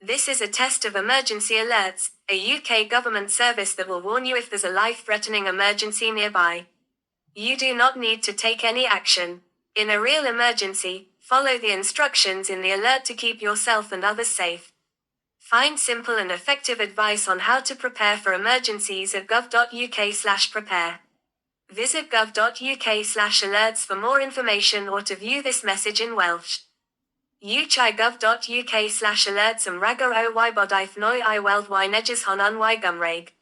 This is a test of emergency alerts, a UK government service that will warn you if there's a life-threatening emergency nearby. You do not need to take any action. In a real emergency, follow the instructions in the alert to keep yourself and others safe. Find simple and effective advice on how to prepare for emergencies at gov.uk/prepare. Visit gov.uk/alerts for more information or to view this message in Welsh. gov.uk/alerts am rhagor o wybodaeth nwy I weld wy'n edrych hon yn Gymraeg.